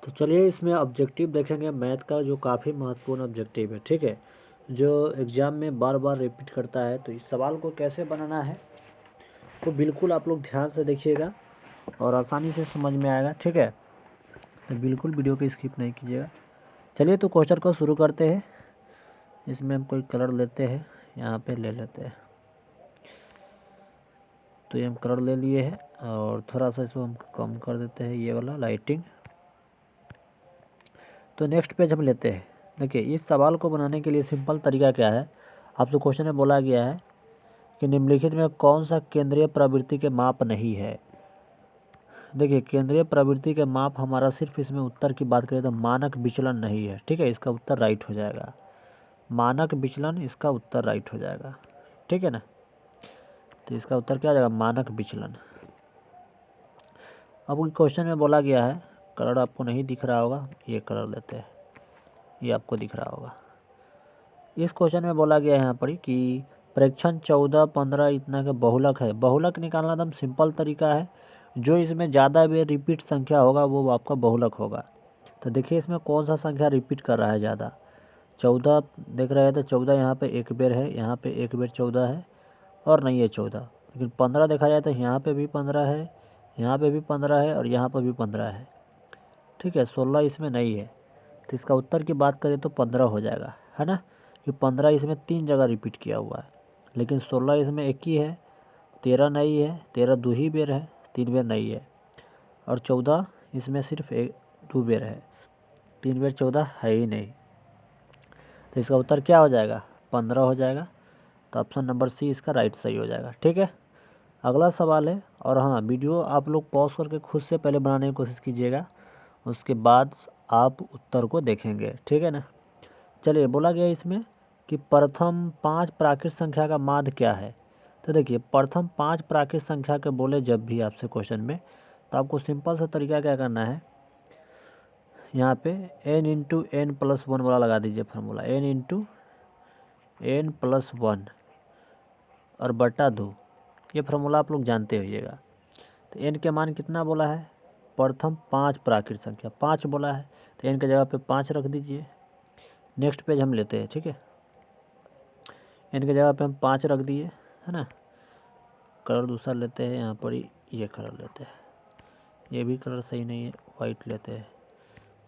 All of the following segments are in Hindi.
तो चलिए इसमें ऑब्जेक्टिव देखेंगे मैथ का, जो काफ़ी महत्वपूर्ण ऑब्जेक्टिव है, ठीक है, जो एग्ज़ाम में बार बार रिपीट करता है। तो इस सवाल को कैसे बनाना है तो बिल्कुल आप लोग ध्यान से देखिएगा और आसानी से समझ में आएगा, ठीक है। तो बिल्कुल वीडियो को स्किप नहीं कीजिएगा। चलिए तो क्वेश्चन को शुरू करते हैं। इसमें हम कोई कलर लेते हैं, यहाँ पे ले लेते हैं। तो ये हम कलर ले लिए हैं और थोड़ा सा इसको हम कम कर देते हैं, ये वाला लाइटिंग। तो नेक्स्ट पेज हम लेते हैं। देखिए इस सवाल को बनाने के लिए सिंपल तरीका क्या है, आपसे क्वेश्चन में बोला गया है कि निम्नलिखित में कौन सा केंद्रीय प्रवृत्ति के माप नहीं है। देखिए केंद्रीय प्रवृत्ति के माप हमारा सिर्फ इसमें उत्तर की बात करें तो मानक विचलन नहीं है, ठीक है, इसका उत्तर राइट हो जाएगा। मानक विचलन इसका उत्तर राइट हो जाएगा, ठीक है ना। तो इसका उत्तर क्या आ जाएगा, मानक विचलन। अब क्वेश्चन में बोला गया है, कलर आपको नहीं दिख रहा होगा, ये कलर लेते हैं, ये आपको दिख रहा होगा। इस क्वेश्चन में बोला गया है यहाँ पर कि प्रेक्षण 14, 15 इतना का बहुलक है। बहुलक निकालना एकदम सिंपल तरीका है, जो इसमें ज़्यादा बेर रिपीट संख्या होगा वो आपका बहुलक होगा। तो देखिए इसमें कौन सा संख्या रिपीट कर रहा है ज़्यादा। 14 देख रहे हैं तो 14 यहाँ पे एक बेर है, यहाँ पे एक बेर 14 है और नहीं है 14। लेकिन 15 देखा जाए तो यहाँ पे भी 15 है, यहाँ पे भी 15 है और यहाँ पर भी 15 है, ठीक है। 16 इसमें नहीं है, तो इसका उत्तर की बात करें तो 15 हो जाएगा, है ना। कि 15 इसमें 3 जगह रिपीट किया हुआ है, लेकिन 16 इसमें एक ही है, 13 नहीं है, 13 दो ही बेर है, 3 बेर नहीं है, और 14 इसमें सिर्फ एक 2 बेर है, 3 बेर 14 है ही नहीं। तो इसका उत्तर क्या हो जाएगा, 15 हो जाएगा। तो ऑप्शन नंबर सी इसका राइट सही हो जाएगा, ठीक है। अगला सवाल है, और हाँ वीडियो आप लोग पॉज करके खुद से पहले बनाने की कोशिश कीजिएगा, उसके बाद आप उत्तर को देखेंगे, ठीक है ना। चलिए बोला गया इसमें कि प्रथम 5 प्राकृत संख्या का माध्य क्या है। तो देखिए प्रथम 5 प्राकृत संख्या के बोले जब भी आपसे क्वेश्चन में, तो आपको सिंपल सा तरीका क्या करना है, यहाँ पे n इंटू एन प्लस 1 वाला लगा दीजिए formula, n into N plus 1 और बटा 2, ये फार्मूला आप लोग जानते होइएगा। तो n के मान कितना बोला है, प्रथम 5 प्राकृत संख्या 5 बोला है, तो n की जगह पे 5 रख दीजिए। नेक्स्ट पेज हम लेते हैं, ठीक है, n की जगह पे हम 5 रख दिए, है ना। कलर दूसरा लेते हैं, यहाँ पर ये कलर लेते हैं, ये भी कलर सही नहीं है, वाइट लेते हैं,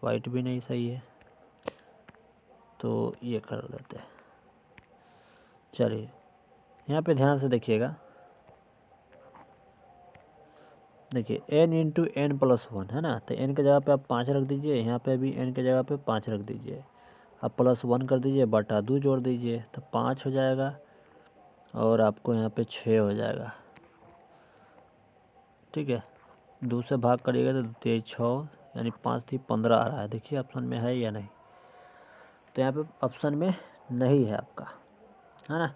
वाइट भी नहीं सही है, तो ये कलर लेते हैं। चलिए यहाँ पे ध्यान से देखिएगा, देखिए n इंटू एन प्लस 1 है ना, तो n की जगह पे आप 5 रख दीजिए, यहाँ पे भी n की जगह पे 5 रख दीजिए, अब प्लस 1 कर दीजिए, बटा 2 जोड़ दीजिए, तो 5 हो जाएगा और आपको यहाँ पे 6 हो जाएगा, ठीक है। 2 से भाग करिएगा तो 23 6 यानी 5 थी 15 आ रहा है। देखिए ऑप्शन में है या नहीं, तो यहाँ पे ऑप्शन में नहीं है आपका, है ना।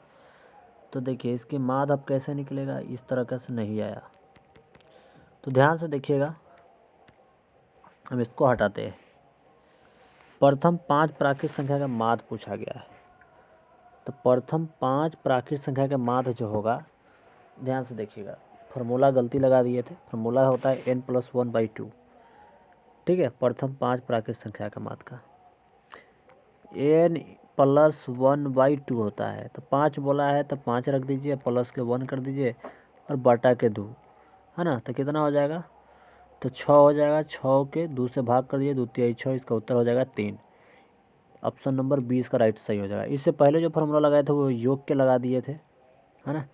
तो देखिए इसकी माद अब कैसे निकलेगा, इस तरह कैसे नहीं आया, तो ध्यान से देखिएगा। हम इसको हटाते हैं, प्रथम 5 प्राकृत संख्या का माद पूछा गया है, तो प्रथम 5 प्राकृत संख्या का माद जो होगा, ध्यान से देखिएगा, फार्मूला गलती लगा दिए थे, फार्मूला होता है n+1/2, ठीक है। प्रथम 5 प्राकृत संख्या का माद का n+1/2 होता है, तो 5 बोला है तो 5 रख दीजिए, प्लस के 1 कर दीजिए और बटा के 2, है ना। तो कितना हो जाएगा, तो 6 हो जाएगा, 6 के 2 से भाग कर दिए, 2 3 6, इसका उत्तर हो जाएगा 3। ऑप्शन नंबर 20 का राइट सही हो जाएगा। इससे पहले जो फार्मूला लगाए थे वो योग के लगा दिए थे, है ना,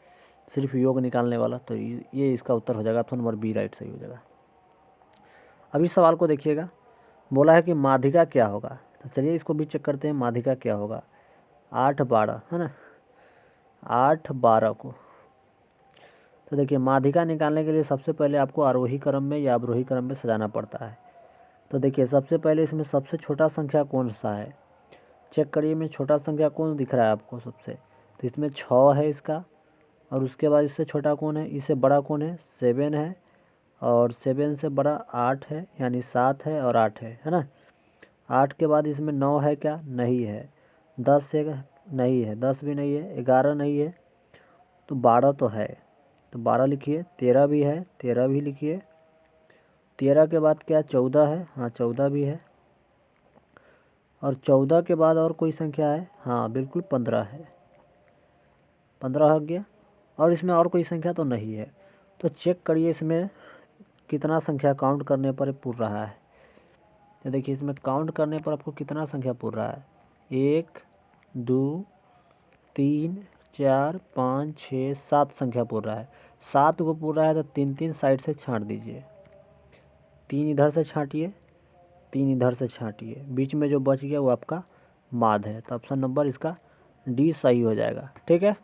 सिर्फ योग निकालने वाला, तो ये इसका उत्तर हो जाएगा, ऑप्शन नंबर बी राइट सही हो जाएगा। अब इस सवाल को देखिएगा, बोला है कि माध्यिका क्या होगा, तो चलिए इसको भी चेक करते हैं, माध्यिका क्या होगा। 8 12 है ना, 8 12 को, तो देखिए माध्यिका निकालने के लिए सबसे पहले आपको आरोही क्रम में या अवरोही क्रम में सजाना पड़ता है। तो देखिए सबसे पहले इसमें सबसे छोटा संख्या कौन सा है, चेक करिए में छोटा संख्या कौन दिख रहा है आपको सबसे, तो इसमें 6 है इसका, और उसके बाद इससे छोटा कौन है, इससे बड़ा कौन है, 7 है, और 7 से बड़ा 8 है, यानी 7 है और 8 है ना। 8 के बाद इसमें 9 है क्या, नहीं है, 10 से नहीं है, 10 भी नहीं है, 11 नहीं है, तो 12 तो है, तो 12 लिखिए, 13 भी है, 13 भी लिखिए, 13 के बाद क्या 14 है? हाँ 14 भी है। और 14 के बाद और कोई संख्या है? हाँ बिल्कुल 15 है। 15 हो गया। और इसमें और कोई संख्या तो नहीं है। तो चेक करिए इसमें कितना संख्या काउंट करने पर पूर रहा है। तो देखिए इसमें काउंट करने पर आपको कितना संख्या पूर रहा है? 1 2 3 4 5 6 7 संख्या पूर रहा है। 7 को पूर रहा है तो 3 साइड से छांट दीजिए। 3 इधर से छांटिए, 3 इधर से छांटिए, बीच में जो बच गया वो आपका माध्य है। तो ऑप्शन नंबर इसका डी सही हो जाएगा। ठीक है,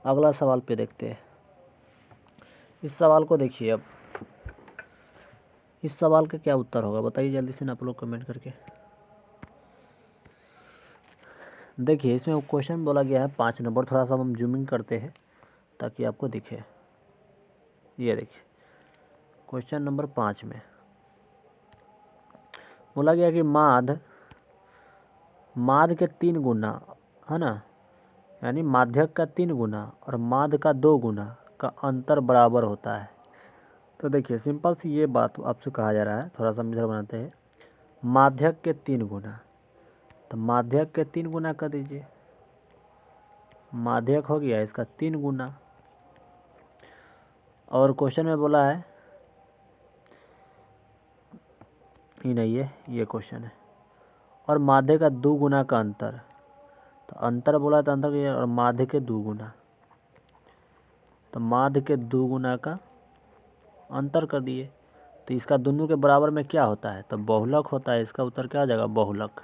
अगला सवाल पे देखते हैं। इस सवाल को देखिए। अब इस सवाल का क्या उत्तर होगा बताइए जल्दी से आप लोग कमेंट करके। देखिए इसमें क्वेश्चन बोला गया है 5 नंबर। थोड़ा सा हम जूमिंग करते हैं ताकि आपको दिखे। ये देखिए क्वेश्चन नंबर 5 में बोला गया कि माध्य के 3 गुना है ना, यानी माध्यक का 3 गुना और माध्य का 2 गुना का अंतर बराबर होता है। तो देखिए सिंपल सी ये बात आपसे कहा जा रहा है। थोड़ा सा इधर बनाते हैं। माध्यक के 3 गुना, तो माध्यक के 3 गुना कर दीजिए। माध्यक हो गया इसका 3 गुना। और क्वेश्चन में बोला है ही नहीं है, ये क्वेश्चन है। और माध्य का 2 गुना का अंतर, तो अंतर बोला तो अंतर के, और माध्य के 2 गुना, तो माध्य के 2 गुना का अंतर कर दिए। तो इसका दोनों के बराबर में क्या होता है? तो बहुलक होता है। इसका उत्तर क्या हो जाएगा? बहुलक।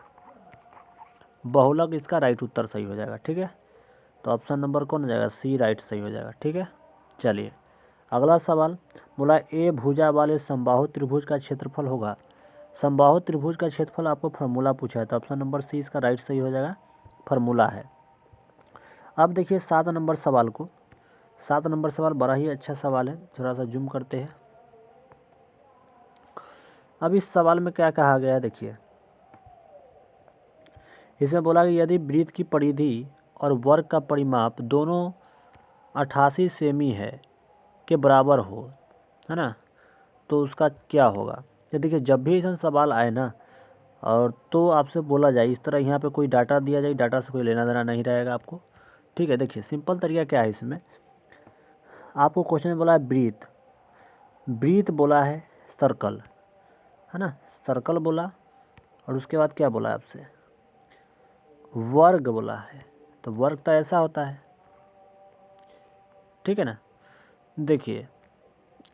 बहुलक इसका राइट उत्तर सही हो जाएगा। ठीक है, तो ऑप्शन नंबर कौन हो जाएगा? सी राइट सही हो जाएगा। ठीक है, चलिए अगला सवाल बोला ए भुजा वाले समबाहु त्रिभुज का क्षेत्रफल होगा। समबाहु त्रिभुज का क्षेत्रफल आपको फार्मूला पूछा है, तो ऑप्शन नंबर सी इसका राइट सही हो जाएगा, फार्मूला है। अब देखिए 7 नंबर सवाल को। 7 नंबर सवाल बड़ा ही अच्छा सवाल है। थोड़ा सा जूम करते हैं। अब इस सवाल में क्या कहा गया है देखिए। इसमें बोला कि यदि वृत्त की परिधि और वर्ग का परिमाप दोनों 88 सेमी है के बराबर हो, है ना, तो उसका क्या होगा। तो देखिए जब भी ऐसा सवाल आए ना, और तो आपसे बोला जाए इस तरह, यहाँ पे कोई डाटा दिया जाए, डाटा से कोई लेना देना नहीं रहेगा आपको। ठीक है, देखिए सिंपल तरीका क्या है इसमें। आपको क्वेश्चन में बोला है वृत्त, वृत्त बोला है सर्कल, है ना, सर्कल बोला। और उसके बाद क्या बोला है आपसे? वर्ग बोला है। तो वर्ग तो ऐसा होता है। ठीक है ना। देखिए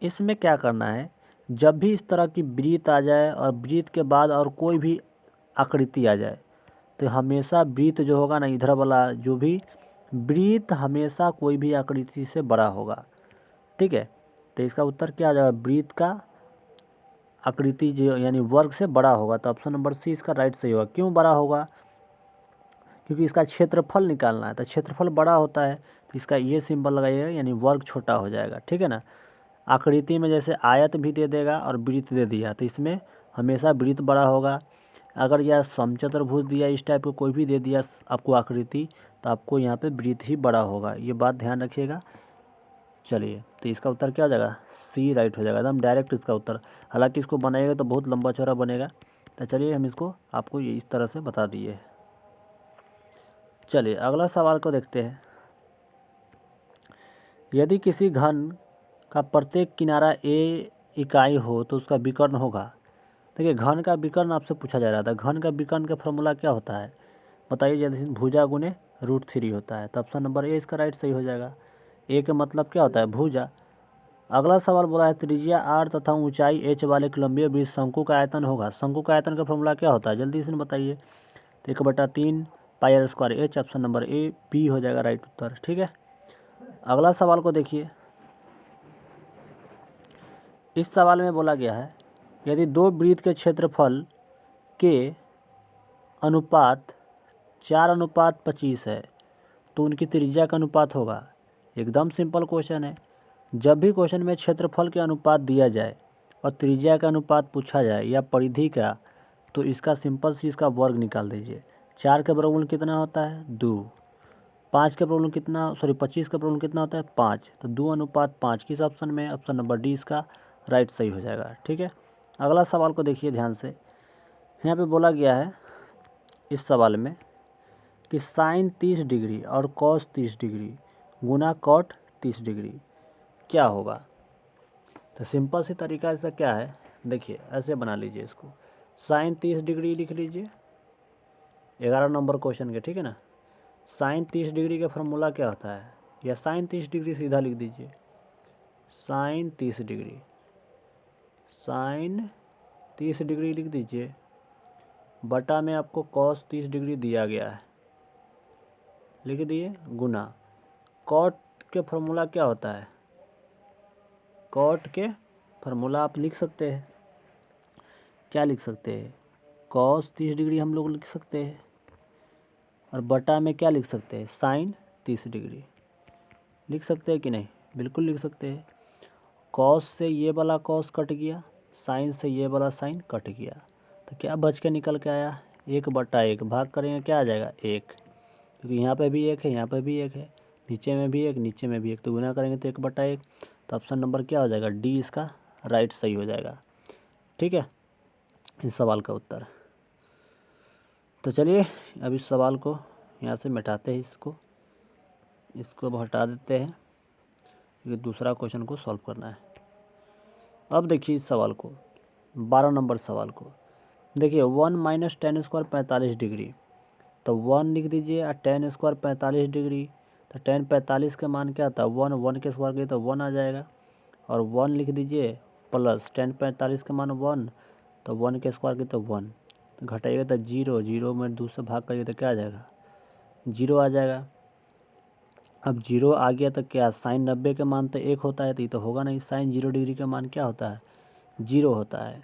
इसमें क्या करना है, जब भी इस तरह की वृत्त आ जाए और वृत्त के बाद और कोई भी आकृति आ जाए, तो हमेशा वृत्त जो होगा ना, इधर वाला जो भी वृत्त हमेशा कोई भी आकृति से बड़ा होगा। ठीक है, तो इसका उत्तर क्या आ जाएगा? वृत्त का आकृति जो यानी वर्ग से बड़ा होगा। तो ऑप्शन नंबर सी इसका राइट सही होगा। क्यों बड़ा होगा? क्योंकि इसका क्षेत्रफल निकालना है, तो क्षेत्रफल बड़ा होता है, तो इसका ये सिंबल लगाइएगा, यानी वर्ग छोटा हो जाएगा। ठीक है ना। आकृति में जैसे आयत भी दे देगा और वृत्त दे दिया, तो इसमें हमेशा वृत्त बड़ा होगा। अगर यह समचतुर्भुज दिया, इस टाइप का कोई भी दे दिया आपको आकृति, तो आपको यहाँ पे वृत्त ही बड़ा होगा। ये बात ध्यान रखिएगा। चलिए, तो इसका उत्तर क्या हो जाएगा? सी राइट हो जाएगा, एकदम डायरेक्ट इसका उत्तर। हालांकि इसको बनाएगा तो बहुत लंबा चौड़ा बनेगा, तो चलिए हम इसको आपको ये इस तरह से बता दिए। चलिए अगला सवाल को देखते हैं। यदि किसी घन का प्रत्येक किनारा ए इकाई हो तो उसका विकर्ण होगा। देखिए घन का विकर्ण आपसे पूछा जा रहा था। घन का विकर्ण का फॉर्मूला क्या होता है बताइए जल्दी से? भुजा गुने √3 होता है। तो ऑप्शन नंबर ए इसका राइट सही हो जाएगा। ए का मतलब क्या होता है? भुजा। अगला सवाल बोला है त्रिज्या r तथा ऊंचाई h वाले लंबे वृत्त शंकु का आयतन होगा। शंकु का आयतन का फॉर्मूला क्या होता है जल्दी से बताइए? तो 1/3 πr² h। Option number A B हो जाएगा राइट उत्तर। ठीक है, अगला सवाल को देखिए। इस सवाल में बोला गया है यदि 2 वृत्त के क्षेत्रफल के अनुपात 4:25 है तो उनकी त्रिज्या का अनुपात होगा। एकदम सिंपल क्वेश्चन है। जब भी क्वेश्चन में क्षेत्रफल के अनुपात दिया जाए और त्रिज्या का अनुपात पूछा जाए या परिधि का, तो इसका सिंपल सी इसका वर्ग निकाल दीजिए। 4 का वर्गमूल कितना होता है? 2। 5 का वर्गमूल कितना, 25 का वर्गमूल कितना होता है? 5। तो 2:5 किस ऑप्शन में? ऑप्शन नंबर डी इसका राइट सही हो जाएगा। ठीक है, अगला सवाल को देखिए ध्यान से। यहाँ पे बोला गया है इस सवाल में कि साइन 30 डिग्री और कॉस 30 डिग्री गुना कॉट 30 डिग्री क्या होगा। तो सिंपल सी तरीका इसका क्या है, देखिए ऐसे बना लीजिए इसको। साइन 30 डिग्री लिख लीजिए 11 नंबर क्वेश्चन के, ठीक है ना। साइन 30 डिग्री का फार्मूला क्या होता है, या साइन 30 डिग्री सीधा लिख दीजिए। साइन 30 डिग्री, साइन 30 डिग्री लिख दीजिए, बटा में आपको कॉस 30 डिग्री दिया गया है, लिख दिए, गुना कॉट के फार्मूला क्या होता है, कॉट के फार्मूला आप लिख सकते हैं, क्या लिख सकते हैं, कॉस 30 डिग्री हम लोग लिख सकते हैं, और बटा में क्या लिख सकते हैं, साइन 30 डिग्री लिख सकते हैं कि नहीं, बिल्कुल लिख सकते हैं। कॉस से ये वाला कॉस कट गया, साइन से ये वाला साइन कट गया, तो क्या बच के निकल के आया, 1/1। भाग करेंगे क्या आ जाएगा, 1, क्योंकि यहाँ पे भी 1 है, यहाँ पे भी 1 है, नीचे में भी 1, नीचे में भी 1, तो गुना करेंगे तो 1/1। तो ऑप्शन नंबर क्या हो जाएगा, डी इसका राइट सही हो जाएगा। ठीक है, इस सवाल का उत्तर। तो चलिए अब इस सवाल को यहाँ से मिटाते हैं, इसको अब हटा देते हैं, क्योंकि दूसरा क्वेश्चन को सॉल्व करना है। अब देखिए इस सवाल को, 12 नंबर सवाल को देखिए। 1 - tan² 45 डिग्री, तो 1 लिख दीजिए और tan² 45 डिग्री, तो tan 45 का मान क्या था, 1 के स्क्वायर के तो 1 आ जाएगा, और 1 लिख दीजिए प्लस tan 45 का मान 1, तो 1 के स्क्वायर के तो 1, तो घटाइएगा तो 0, 0 में 2 से भाग करिए तो क्या आ जाएगा, 0 आ जाएगा। अब 0 आ गया तो क्या, साइन 90 का मान तो 1 होता है, तो ये तो होगा नहीं, साइन 0 डिग्री का मान क्या होता है, 0 होता है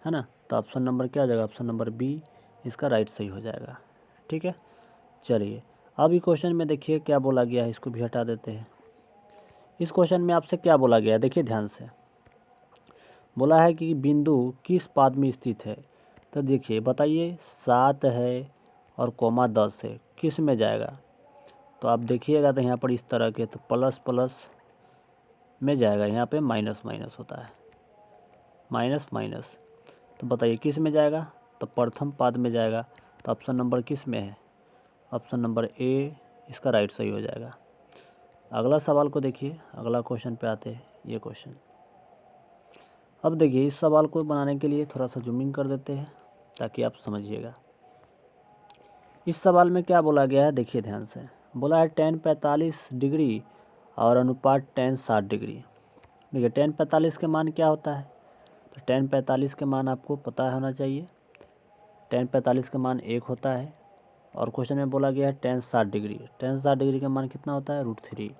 ना। तो ऑप्शन नंबर क्या हो जाएगा, ऑप्शन नंबर बी इसका राइट सही हो जाएगा। ठीक है, चलिए अब ये क्वेश्चन में देखिए क्या बोला गया है, इसको भी हटा देते हैं। इस क्वेश्चन में आपसे क्या बोला गया है, देखिए ध्यान से। बोला है कि बिंदु किस पाद में स्थित है, तो देखिए बताइए 7 है और कोमा 10 है, किस में जाएगा। तो आप देखिएगा तो यहाँ पर इस तरह के, तो प्लस प्लस में जाएगा, यहाँ पे माइनस माइनस होता है, माइनस माइनस। तो बताइए किस में जाएगा, तो प्रथम पाद में जाएगा। तो ऑप्शन नंबर किस में है, ऑप्शन नंबर ए इसका राइट सही हो जाएगा। अगला सवाल को देखिए, अगला क्वेश्चन पे आते हैं, ये क्वेश्चन। अब देखिए इस सवाल को बनाने के लिए थोड़ा सा जूमिंग कर देते हैं ताकि आप समझिएगा। इस सवाल में क्या बोला गया है, देखिए ध्यान से। बोला है tan 45 डिग्री और अनुपात tan 60 डिग्री। देखिए tan 45 के मान क्या होता है, तो tan 45 के मान आपको पता होना चाहिए, tan 45 का मान 1 होता है, और क्वेश्चन में बोला गया है tan 60 डिग्री, tan 60 डिग्री का मान कितना होता है, √3।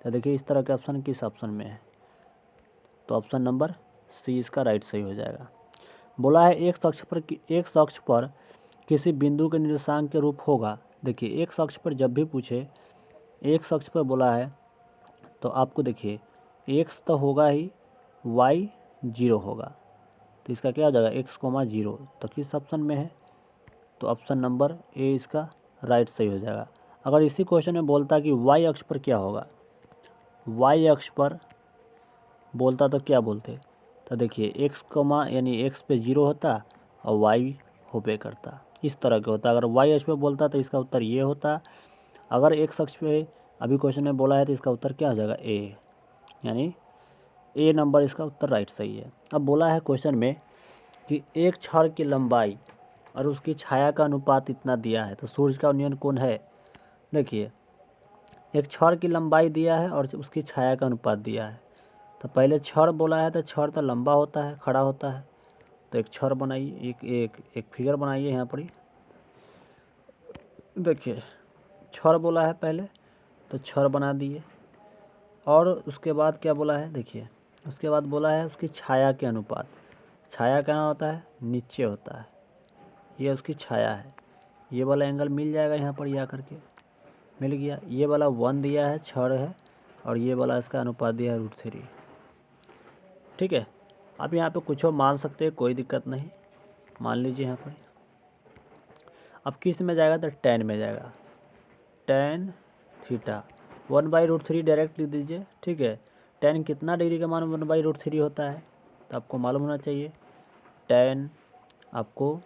तो देखिए इस तरह के ऑप्शन किस ऑप्शन में है, तो ऑप्शन नंबर सी इसका राइट सही हो जाएगा। बोला है एक अक्ष पर किसी बिंदु के निर्देशांक के रूप होगा। देखिए एक अक्ष पर जब भी पूछे, एक अक्ष पर बोला है तो आपको देखिए x तो होगा ही, y 0 होगा, तो इसका क्या हो जाएगा, x, 0। तो किस ऑप्शन में है, तो ऑप्शन नंबर ए इसका राइट सही हो जाएगा। अगर इसी क्वेश्चन में बोलता कि y अक्ष पर क्या होगा, y अक्ष पर बोलता तो क्या बोलते, तो देखिए x, यानी x पे 0 होता और y होबे करता, इस तरह का होता। अगर y अक्ष पे बोलता तो इसका उत्तर ये होता। अगर x अक्ष पे अभी क्वेश्चन में बोला है तो इसका उत्तर क्या हो जाएगा, ए, यानी ए नंबर इसका उत्तर राइट सही है। अब बोला है क्वेश्चन में कि एक छड़ की लंबाई और उसकी छाया का अनुपात इतना दिया है, तो सूर्य का उन्नयन कोण है। देखिए एक छड़ की लंबाई दिया है और उसकी छाया का अनुपात दिया है, तो पहले छड़ बोला है तो छड़ तो लंबा होता है, खड़ा होता है, तो एक छड़ बनाइए, एक फिगर बनाइए यहाँ पर ही। देखिए छड़ बोला है पहले, तो छड़ बना दिए, और उसके बाद क्या बोला है, देखिए उसके बाद बोला है उसकी छाया के अनुपात। छाया कहाँ होता है, नीचे होता है, ये उसकी छाया है। ये वाला एंगल मिल जाएगा यहाँ पर, या करके मिल गया। ये वाला 1 दिया है, छड़ है, और ये वाला इसका अनुपात दिया है √3। ठीक है, आप यहाँ पे कुछ मान सकते हैं, कोई दिक्कत नहीं, मान लीजिए यहाँ पर। अब किस में जाएगा, तो tan में जाएगा, tan थीटा 1/√3 डायरेक्ट लिख दीजिए। ठीक है, tan कितना डिग्री का मान 1/√3 होता है, तो आपको मालूम होना चाहिए, tan आपको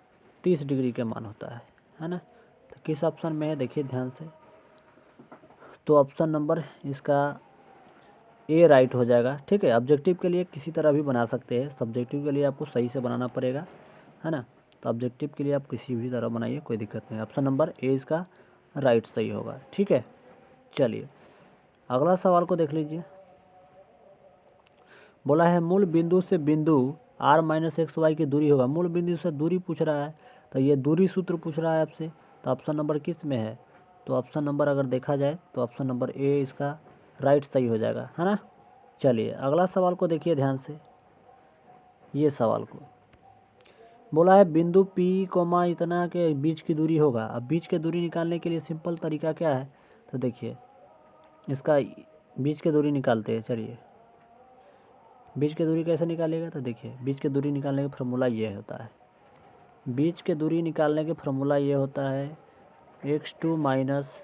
30 डिग्री के मान होता है ना। तो किस ऑप्शन में है देखिए ध्यान से, तो ऑप्शन नंबर इसका ए राइट हो जाएगा। ठीक है, ऑब्जेक्टिव के लिए किसी तरह भी बना सकते हैं, सब्जेक्टिव के लिए आपको सही से बनाना पड़ेगा, है ना। तो ऑब्जेक्टिव के लिए आप किसी भी तरह बनाइए, कोई दिक्कत नहीं। ऑप्शन नंबर ए इसका राइट सही होगा। ठीक है, चलिए अगला सवाल को देख लीजिए। बोला है मूल बिंदु से बिंदु r माइनस एक्स वाई की दूरी होगा। मूल बिंदु से दूरी पूछ रहा है, तो ये दूरी सूत्र पूछ रहा है आपसे, तो ऑप्शन नंबर किस में है, तो ऑप्शन नंबर अगर देखा जाए तो ऑप्शन नंबर ए इसका राइट सही हो जाएगा, है ना। चलिए अगला सवाल को देखिए ध्यान से। ये सवाल को बोला है बिंदु पी कोमा इतना के बीच की दूरी होगा। अब बीच की दूरी निकालने के लिए सिंपल तरीका क्या है, तो देखिए इसका बीच की दूरी निकालते हैं। चलिए बीच की दूरी कैसे निकालेगा, तो देखिए बीच की दूरी निकालने का फार्मूला ये होता है, बीच की दूरी निकालने के फार्मूला ये होता है x2 माइनस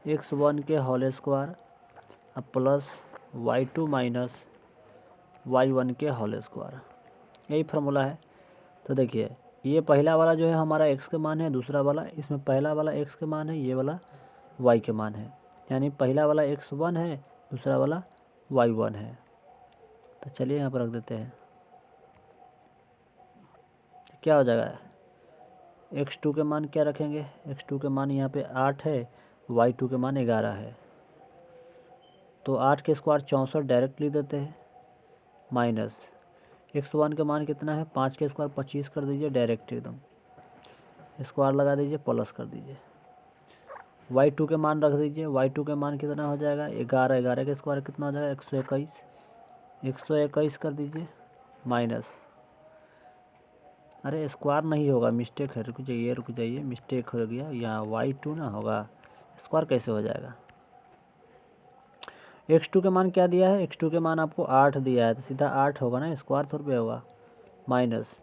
x1 के होल स्क्वायर अब प्लस y2 माइनस y1 के होल स्क्वायर, यही फार्मूला है। तो देखिए ये पहला वाला जो है हमारा x के मान है, दूसरा वाला इसमें पहला वाला x के मान है, ये वाला y के मान है, यानी पहला वाला x1 है, दूसरा वाला y1 है। तो चलिए यहाँ पर रख देते हैं, तो क्या हो जाएगा x2 के मान क्या रखेंगे, x2 के मान यहाँ पे 8 है, y2 के मान 11 है, तो 8 के स्क्वायर 64 डायरेक्ट लिख देते हैं, माइनस x1 के मान कितना है 5 के स्क्वायर 25 कर दीजिए डायरेक्ट एकदम, स्क्वायर लगा दीजिए प्लस कर दीजिए, y2 के मान रख दीजिए, y2 के मान कितना हो जाएगा 11, 11 के स्क्वायर कितना हो जाएगा 121, 121 कर दीजिए माइनस, अरे स्क्वायर नहीं होगा मिस्टेक है, रुक जाइए मिस्टेक हो गया, यहाँ y2 ना होगा, स्क्वायर कैसे हो जाएगा। x2 के मान क्या दिया है, x2 के मान आपको 8 दिया है, तो सीधा 8 होगा ना, स्क्वायर थोड़ा पे होगा, माइनस,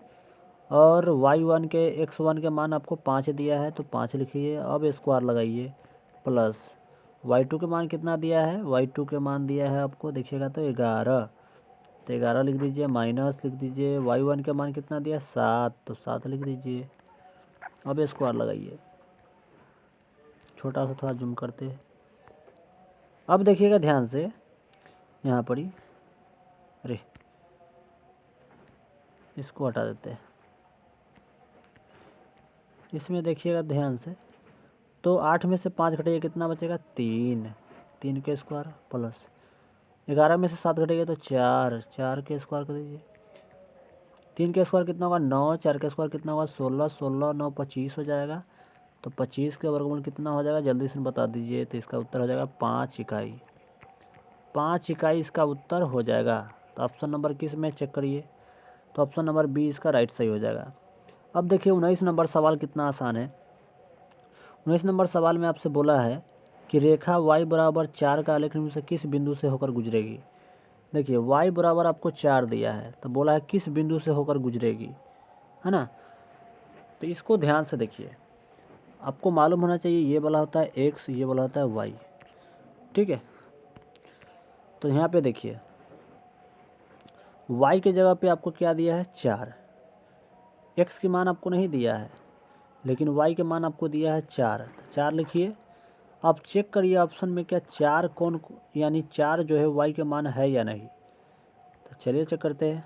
और y1 के x1 के मान आपको 5 दिया है, तो 5 लिखिए, अब स्क्वायर लगाइए, प्लस y2 के मान कितना दिया है, y2 के मान दिया है आपको देखिएगा तो 11, तो 11 लिख दीजिए, माइनस लिख दीजिए, y1 के मान कितना दिया 7, तो 7 लिख दीजिए, अब स्क्वायर लगाइए, छोटा सा थोड़ा जूम करते हैं। अब देखिएगा ध्यान से यहाँ पर ही, अरे इसको हटा देते हैं, इसमें देखिएगा ध्यान से, तो 8 में से 5 घटेगा कितना बचेगा 3, 3 के स्क्वायर प्लस 11 में से 7 घटेगा तो 4, 4 के स्क्वायर कर दीजिए, 3 के स्क्वायर कितना होगा 9, 4 के स्क्वायर कितना होगा 16, 16 9 25 हो जाएगा, तो 25 के वर्गमूल कितना हो जाएगा जल्दी से बता दीजिए, तो इसका उत्तर हो जाएगा 5 इकाई, 5 इकाई इसका उत्तर हो जाएगा। तो ऑप्शन नंबर किस में चेक करिए, तो ऑप्शन नंबर बी इसका राइट सही हो जाएगा। अब देखिए 19 नंबर सवाल कितना आसान है। 19 नंबर सवाल में आपसे बोला है कि रेखा y बराबर 4 का आलेख निम्न से किस बिंदु से होकर गुजरेगी। देखिए y बराबर आपको 4 दिया है, तो बोला है किस बिंदु से होकर गुजरेगी, है ना। तो इसको ध्यान से देखिए, आपको मालूम होना चाहिए ये वाला होता है x, ये वाला होता है y, ठीक है। तो यहाँ पे देखिए y के जगह पे आपको क्या दिया है 4, x की मान आपको नहीं दिया है, लेकिन y के मान आपको दिया है 4, तो 4 लिखिए। आप चेक करिए ऑप्शन में क्या 4 कौन, यानी 4 जो है y के मान है या नहीं, तो चलिए चेक करते हैं।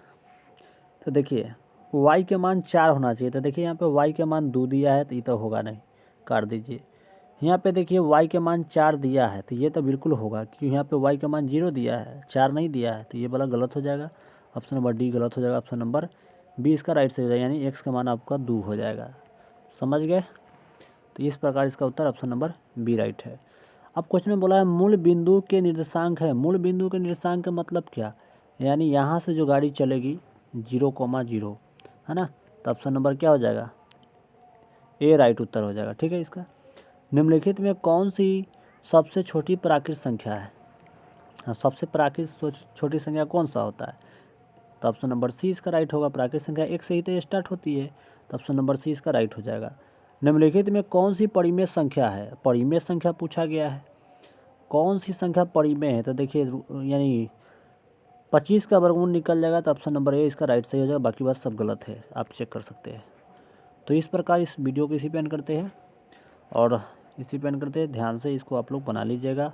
तो देखिए y के मान 4 होना चाहिए, तो देखिए यहाँ पे y के मान 2 दिया है, तो ये तो होगा नहीं, काट दीजिए। यहाँ पे देखिए y के मान 4 दिया है, तो ये तो बिल्कुल होगा, क्योंकि यहाँ पे y के मान 0 दिया है, 4 नहीं दिया है, तो ये वाला गलत हो जाएगा, ऑप्शन नंबर डी गलत हो जाएगा, ऑप्शन नंबर बी इसका राइट से हो जाएगा, यानी x का मान आपका 2 हो जाएगा। समझ गए, तो इस प्रकार इसका उत्तर ऑप्शन नंबर बी राइट है। अब क्वेश्चन में बोला है मूल बिंदु के निर्देशांक है। मूल बिंदु के निर्देशांक का मतलब क्या, यानी यहाँ से जो गाड़ी चलेगी 0,0, है ना, तो ऑप्शन नंबर क्या हो जाएगा ए राइट उत्तर हो जाएगा। ठीक है, इसका निम्नलिखित में कौन सी सबसे छोटी प्राकृत संख्या है। हाँ, सबसे प्राकृत छोटी संख्या कौन सा होता है, तो ऑप्शन नंबर सी इसका राइट होगा। प्राकृत संख्या एक से ही तो स्टार्ट होती है, तो ऑप्शन नंबर सी इसका राइट हो जाएगा। निम्नलिखित में कौन सी परिमेय संख्या है, परिमेय संख्या पूछा गया है, कौन सी संख्या परिमेय है, तो देखिए यानी 25 का वर्गमूल निकल जाएगा तो ऑप्शन नंबर ए इसका राइट सही हो जाएगा, बाकी बात सब गलत है, आप चेक कर सकते हैं। तो इस प्रकार इस वीडियो को इसी पे एंड करते हैं और इसी पे एंड करते हैं। ध्यान से इसको आप लोग बना लीजिएगा।